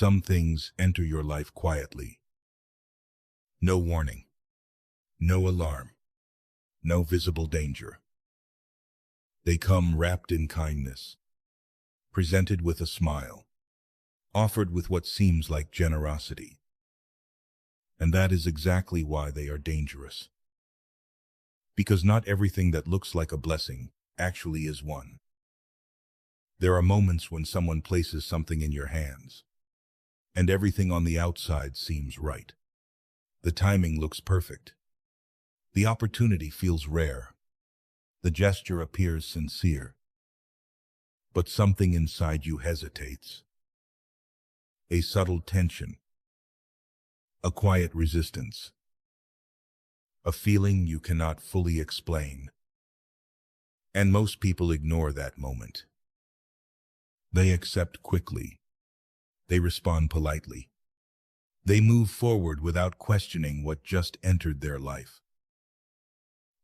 Some things enter your life quietly. No warning, no alarm, no visible danger. They come wrapped in kindness, presented with a smile, offered with what seems like generosity. And that is exactly why they are dangerous. Because not everything that looks like a blessing actually is one. There are moments when someone places something in your hands, and everything on the outside seems right. The timing looks perfect. The opportunity feels rare. The gesture appears sincere. But something inside you hesitates. A subtle tension. A quiet resistance. A feeling you cannot fully explain. And most people ignore that moment. They accept quickly. They respond politely. They move forward without questioning what just entered their life.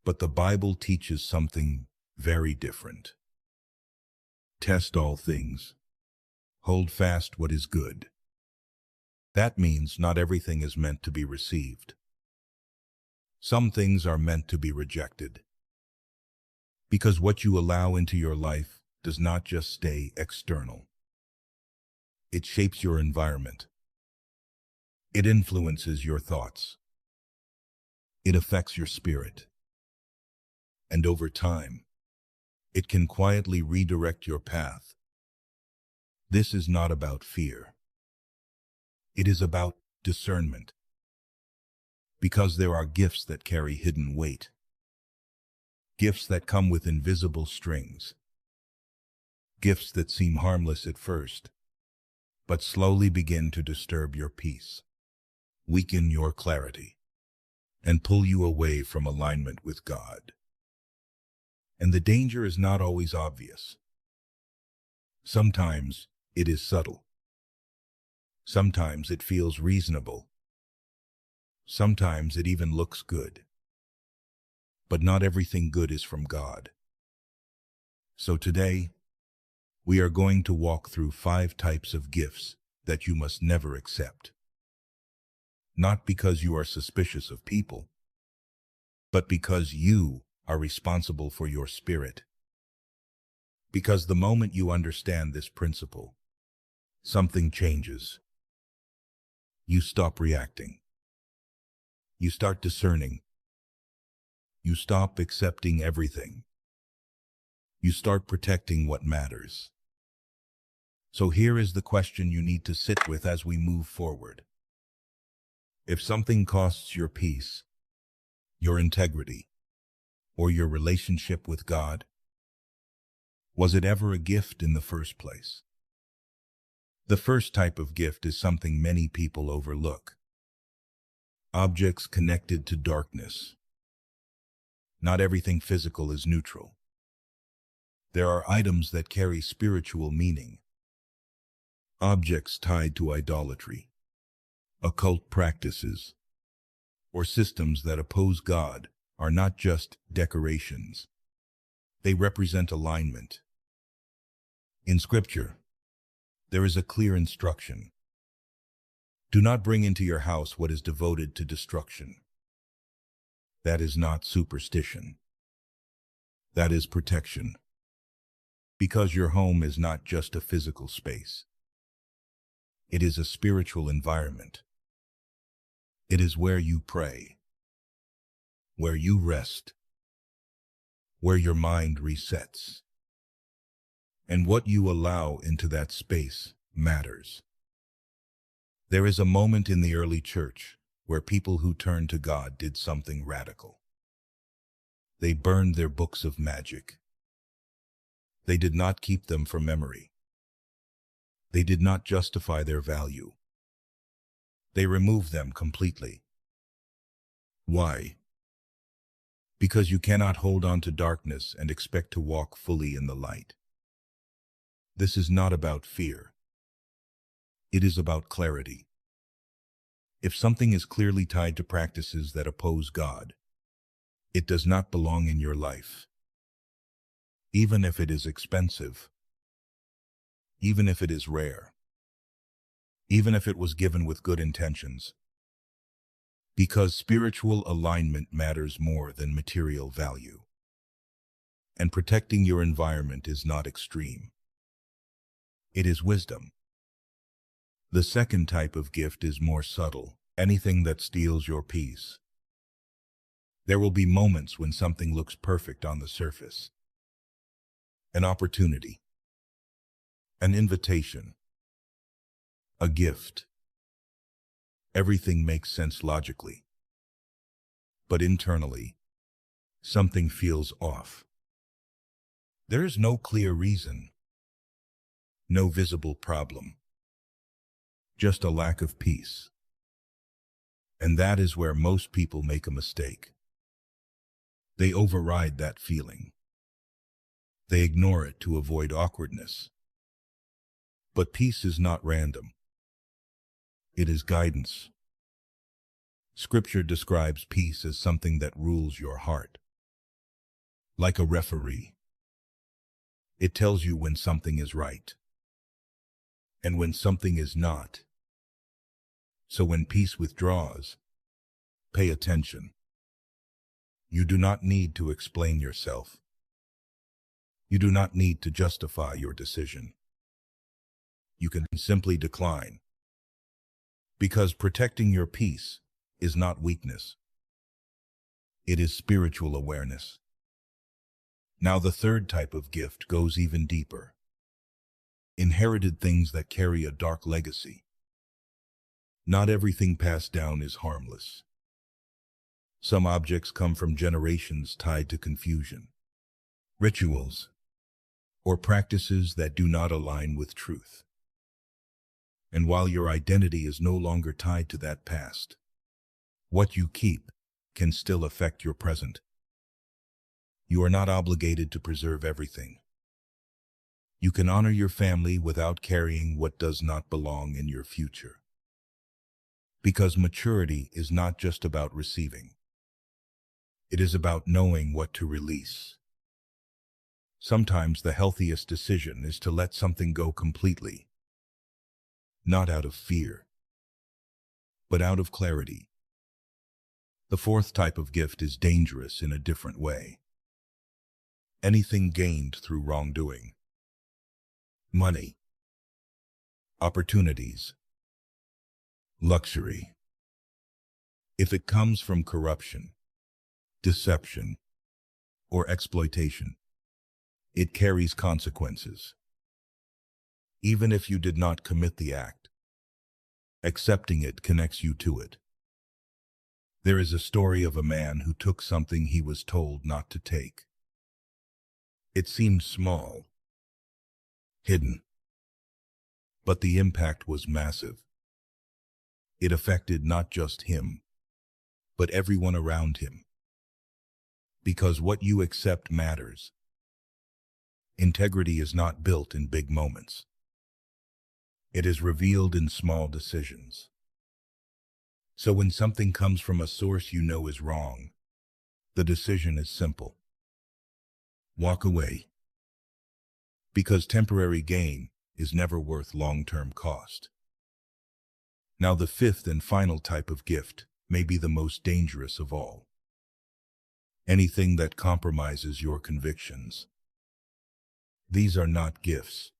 But the Bible teaches something very different. Test all things. Hold fast what is good. That means not everything is meant to be received. Some things are meant to be rejected. Because what you allow into your life does not just stay external. It shapes your environment. It influences your thoughts. It affects your spirit. And over time, it can quietly redirect your path. This is not about fear. It is about discernment. Because there are gifts that carry hidden weight. Gifts that come with invisible strings. Gifts that seem harmless at first, but slowly begin to disturb your peace, weaken your clarity, and pull you away from alignment with God. And the danger is not always obvious. Sometimes it is subtle. Sometimes it feels reasonable. Sometimes it even looks good. But not everything good is from God. So today, we are going to walk through 5 types of gifts that you must never accept. Not because you are suspicious of people, but because you are responsible for your spirit. Because the moment you understand this principle, something changes. You stop reacting. You start discerning. You stop accepting everything. You start protecting what matters. So here is the question you need to sit with as we move forward. If something costs your peace, your integrity, or your relationship with God, was it ever a gift in the first place? The first type of gift is something many people overlook. Objects connected to darkness. Not everything physical is neutral. There are items that carry spiritual meaning. Objects tied to idolatry, occult practices, or systems that oppose God are not just decorations. They represent alignment. In Scripture, there is a clear instruction. Do not bring into your house what is devoted to destruction. That is not superstition. That is protection. Because your home is not just a physical space. It is a spiritual environment. It is where you pray, where you rest, where your mind resets. And what you allow into that space matters. There is a moment in the early church where people who turned to God did something radical. They burned their books of magic. They did not keep them for memory. They did not justify their value. They removed them completely. Why? Because you cannot hold on to darkness and expect to walk fully in the light. This is not about fear. It is about clarity. If something is clearly tied to practices that oppose God, it does not belong in your life. Even if it is expensive, even if it is rare, even if it was given with good intentions, because spiritual alignment matters more than material value. And protecting your environment is not extreme. It is wisdom. The second type of gift is more subtle, anything that steals your peace. There will be moments when something looks perfect on the surface. An opportunity, an invitation, a gift. Everything makes sense logically. But internally, something feels off. There is no clear reason, no visible problem, just a lack of peace. And that is where most people make a mistake. They override that feeling. They ignore it to avoid awkwardness. But peace is not random. It is guidance. Scripture describes peace as something that rules your heart. Like a referee. It tells you when something is right and when something is not. So when peace withdraws, pay attention. You do not need to explain yourself. You do not need to justify your decision. You can simply decline. Because protecting your peace is not weakness. It is spiritual awareness. Now the third type of gift goes even deeper. Inherited things that carry a dark legacy. Not everything passed down is harmless. Some objects come from generations tied to confusion, rituals, or practices that do not align with truth. And while your identity is no longer tied to that past, what you keep can still affect your present. You are not obligated to preserve everything. You can honor your family without carrying what does not belong in your future. Because maturity is not just about receiving. It is about knowing what to release. Sometimes the healthiest decision is to let something go completely. Not out of fear, but out of clarity. The fourth type of gift is dangerous in a different way. Anything gained through wrongdoing. Money, opportunities, luxury. If it comes from corruption, deception, or exploitation, it carries consequences. Even if you did not commit the act, accepting it connects you to it. There is a story of a man who took something he was told not to take. It seemed small, hidden, but the impact was massive. It affected not just him, but everyone around him. Because what you accept matters. Integrity is not built in big moments. It is revealed in small decisions. So when something comes from a source you know is wrong, the decision is simple. Walk away. Because temporary gain is never worth long-term cost. Now the fifth and final type of gift may be the most dangerous of all. Anything that compromises your convictions. These are not gifts.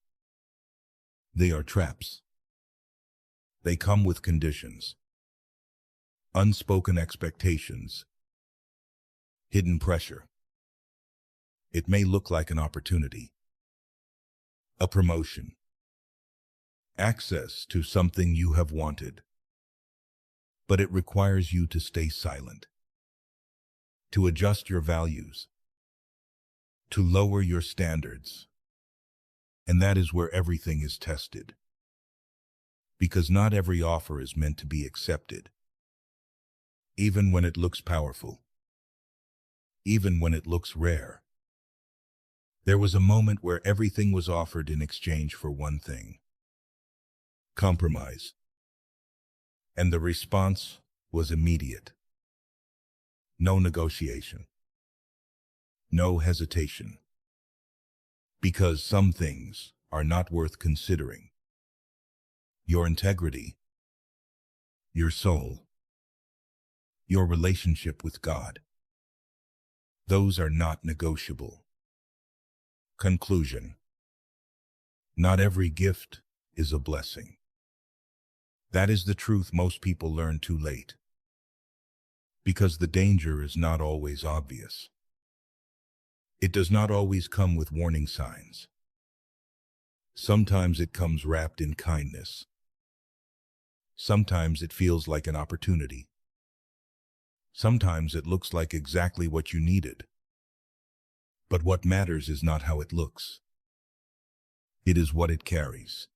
They are traps. They come with conditions, unspoken expectations, hidden pressure. It may look like an opportunity, a promotion, access to something you have wanted, but it requires you to stay silent, to adjust your values, to lower your standards. And that is where everything is tested. Because not every offer is meant to be accepted. Even when it looks powerful. Even when it looks rare. There was a moment where everything was offered in exchange for one thing. Compromise. And the response was immediate. No negotiation. No hesitation. Because some things are not worth considering. your integrity, your soul, your relationship with God. Those are not negotiable. Conclusion. Not every gift is a blessing. That is the truth most people learn too late, because the danger is not always obvious. It does not always come with warning signs. Sometimes it comes wrapped in kindness. Sometimes it feels like an opportunity. Sometimes it looks like exactly what you needed. But what matters is not how it looks. It is what it carries.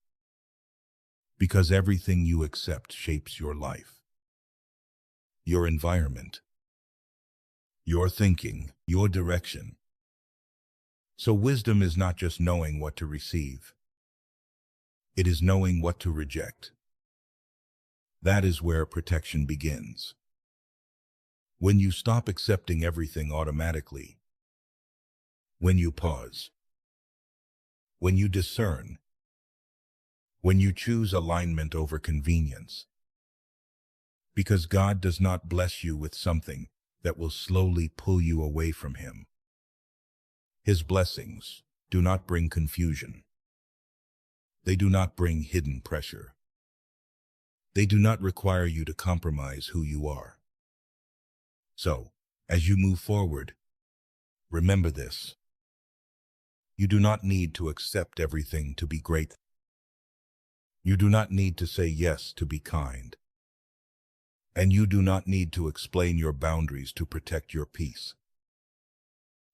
Because everything you accept shapes your life, your environment, your thinking, your direction. So wisdom is not just knowing what to receive. It is knowing what to reject. That is where protection begins. When you stop accepting everything automatically, when you pause, when you discern, when you choose alignment over convenience. Because God does not bless you with something that will slowly pull you away from Him. His blessings do not bring confusion. They do not bring hidden pressure. They do not require you to compromise who you are. So, as you move forward, remember this. You do not need to accept everything to be great. You do not need to say yes to be kind. And you do not need to explain your boundaries to protect your peace.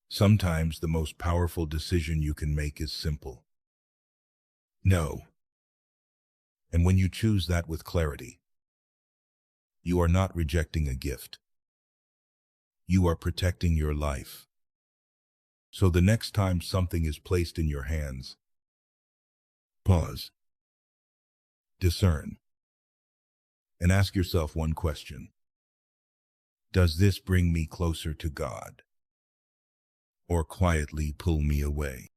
Sometimes the most powerful decision you can make is simple. No. And when you choose that with clarity, you are not rejecting a gift. You are protecting your life. So the next time something is placed in your hands, pause, discern, and ask yourself one question. Does this bring me closer to God, or quietly pull me away?